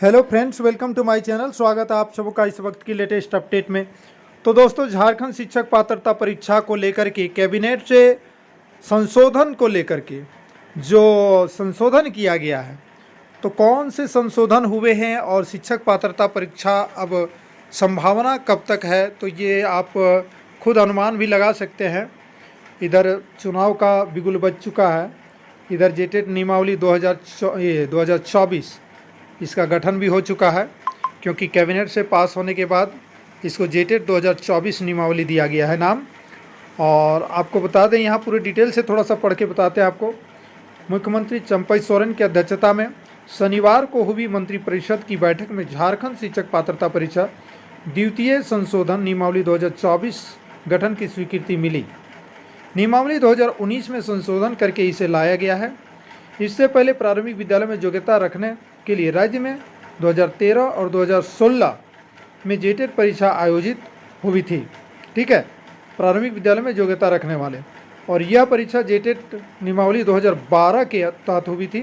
Hello friends, welcome to my channel. स्वागत है आप सबका इस वक्त की लेटेस्ट अपडेट में। तो दोस्तों, झारखंड शिक्षक पात्रता परीक्षा को लेकर के कैबिनेट से संशोधन को लेकर के जो संशोधन किया गया है, तो कौन से संशोधन हुए हैं और शिक्षक पात्रता परीक्षा अब संभावना कब तक है, तो ये आप खुद अनुमान भी लगा सकते हैं। इधर चुनाव का बिगुल बज चुका है, इधर जेटेट नियमावली 2024 इसका गठन भी हो चुका है, क्योंकि कैबिनेट से पास होने के बाद इसको जेटेट 2024 नियमावली दिया गया है नाम। और आपको बता दें, यहाँ पूरे डिटेल से थोड़ा सा पढ़ के बताते हैं आपको। मुख्यमंत्री चंपई सोरेन की अध्यक्षता में शनिवार को हुई मंत्रिपरिषद की बैठक में झारखंड शिक्षक पात्रता परीक्षा द्वितीय संशोधन नियमावली 2024 गठन की स्वीकृति मिली। नियमावली 2019 में संशोधन करके इसे लाया गया है। इससे पहले प्रारंभिक विद्यालय में योग्यता रखने के लिए राज्य में 2013 और 2016 में जेटेट परीक्षा आयोजित हुई थी। ठीक है, प्रारंभिक विद्यालय में योग्यता रखने वाले, और यह परीक्षा जेटेट नियमावली 2012 के तहत हुई थी।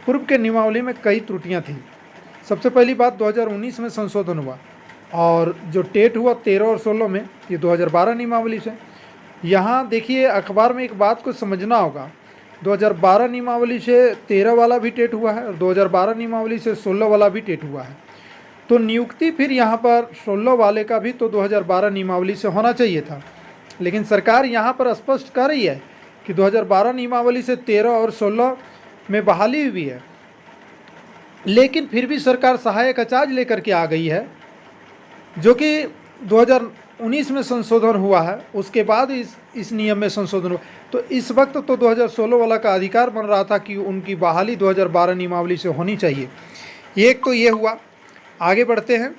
पूर्व के नियमावली में कई त्रुटियां थी। सबसे पहली बात, 2019 में संशोधन हुआ, और जो टेट हुआ 13 और 16 में, ये 2012 नियमावली से। यहाँ देखिए, अखबार में एक बात को समझना होगा, 2012 नियमावली से 13 वाला भी टेट हुआ है और 2012 नियमावली से 16 वाला भी टेट हुआ है। तो नियुक्ति फिर यहाँ पर 16 वाले का भी तो 2012 नियमावली से होना चाहिए था, लेकिन सरकार यहाँ पर स्पष्ट कर रही है कि 2012 नियमावली से 13 और 16 में बहाली हुई है। लेकिन फिर भी सरकार सहायक आचार्य लेकर के आ गई है, जो कि 2019 में संशोधन हुआ है, उसके बाद इस नियम में संशोधन हुआ। तो इस वक्त तो 2016 वाला का अधिकार बन रहा था कि उनकी बहाली 2012 नियमावली से होनी चाहिए। एक तो ये हुआ। आगे बढ़ते हैं।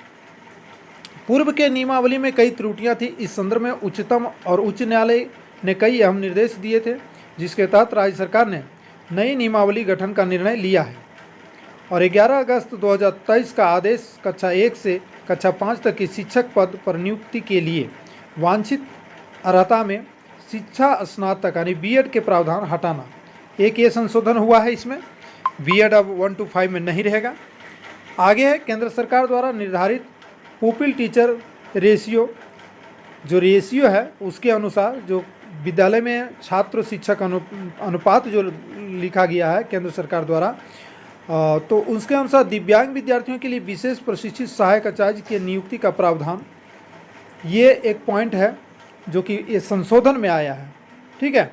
पूर्व के नियमावली में कई त्रुटियां थी। इस संदर्भ में उच्चतम और उच्च न्यायालय ने कई अहम निर्देश दिए थे, जिसके तहत राज्य सरकार ने नई नियमावली गठन का निर्णय लिया है। और 11 अगस्त 2023 का आदेश कक्षा 1 से कक्षा 5 तक की शिक्षक पद पर नियुक्ति के लिए वांछित अर्हता में शिक्षा स्नातक यानी बीएड के प्रावधान हटाना, एक ये संशोधन हुआ है। इसमें बीएड अब 1 to 5 में नहीं रहेगा। आगे है, केंद्र सरकार द्वारा निर्धारित पुपिल टीचर रेशियो, जो रेशियो है उसके अनुसार जो विद्यालय में छात्र शिक्षक अनुपात जो लिखा गया है केंद्र सरकार द्वारा, तो उसके अनुसार दिव्यांग विद्यार्थियों के लिए विशेष प्रशिक्षित सहायक आचार्य की नियुक्ति का प्रावधान, ये एक पॉइंट है जो कि ये संशोधन में आया है। ठीक है।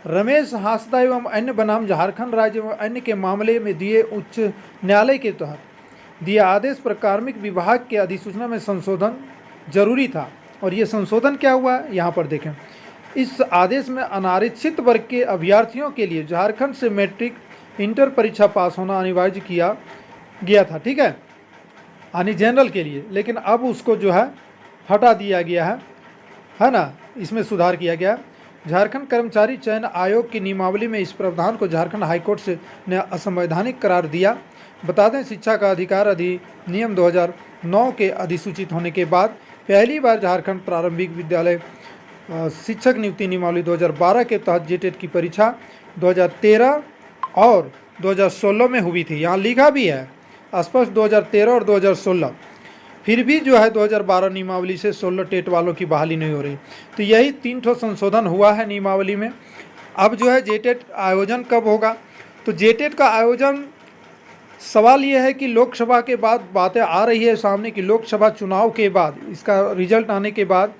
रमेश हांसदा एवं अन्य बनाम झारखंड राज्य एवं अन्य के मामले में दिए उच्च न्यायालय के तहत दिए आदेश पर कार्मिक विभाग के अधिसूचना में संशोधन जरूरी था। और ये संशोधन क्या हुआ है, यहाँ पर देखें। इस आदेश में अनारक्षित वर्ग के अभ्यर्थियों के लिए झारखंड से मैट्रिक इंटर परीक्षा पास होना अनिवार्य किया गया था। ठीक है, यानी जनरल के लिए, लेकिन अब उसको जो है हटा दिया गया है ना। इसमें सुधार किया गया। झारखंड कर्मचारी चयन आयोग की नियमावली में इस प्रावधान को झारखंड हाईकोर्ट से ने असंवैधानिक करार दिया। बता दें, शिक्षा का अधिकार अधिनियम 2009 के अधिसूचित होने के बाद पहली बार झारखंड प्रारंभिक विद्यालय शिक्षक नियुक्ति नियमावली 2012 के तहत जेटेट की परीक्षा 2013 और 2016 में हुई थी। यहाँ लिखा भी है स्पष्ट 2013 और 2016। फिर भी जो है 2012 नियमावली से 16 टेट वालों की बहाली नहीं हो रही। तो यही 3 ठो संशोधन हुआ है नियमावली में। अब जो है जेटेट आयोजन कब होगा, तो जेटेट का आयोजन, सवाल ये है कि लोकसभा के बाद बातें आ रही है सामने कि लोकसभा चुनाव के बाद, इसका रिजल्ट आने के बाद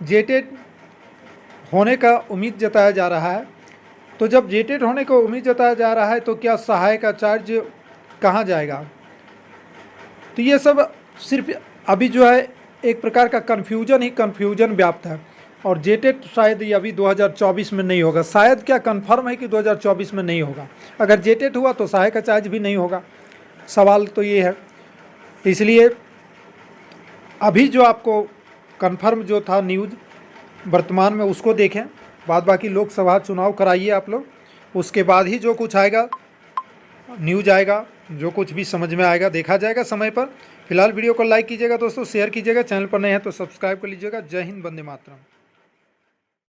जेटेट होने का उम्मीद जताया जा रहा है। तो जब जेटेट होने को उम्मीद जताया जा रहा है, तो क्या सहायक आचार्य कहाँ जाएगा, तो ये सब सिर्फ अभी जो है एक प्रकार का कन्फ्यूजन व्याप्त है। और जेटेट शायद ये अभी 2024 में नहीं होगा। शायद क्या कंफर्म है कि 2024 में नहीं होगा। अगर जेटेट हुआ तो सहायक आचार्य भी नहीं होगा। सवाल तो ये है। इसलिए अभी जो आपको कंफर्म जो था न्यूज़ वर्तमान में, उसको देखें। बाद बाकी लोकसभा चुनाव कराइए आप लोग, उसके बाद ही जो कुछ आएगा न्यूज़ आएगा, जो कुछ भी समझ में आएगा देखा जाएगा समय पर। फिलहाल वीडियो को लाइक कीजिएगा दोस्तों, शेयर कीजिएगा, चैनल पर नए हैं तो सब्सक्राइब कर लीजिएगा। जय हिंद, वंदे मातरम।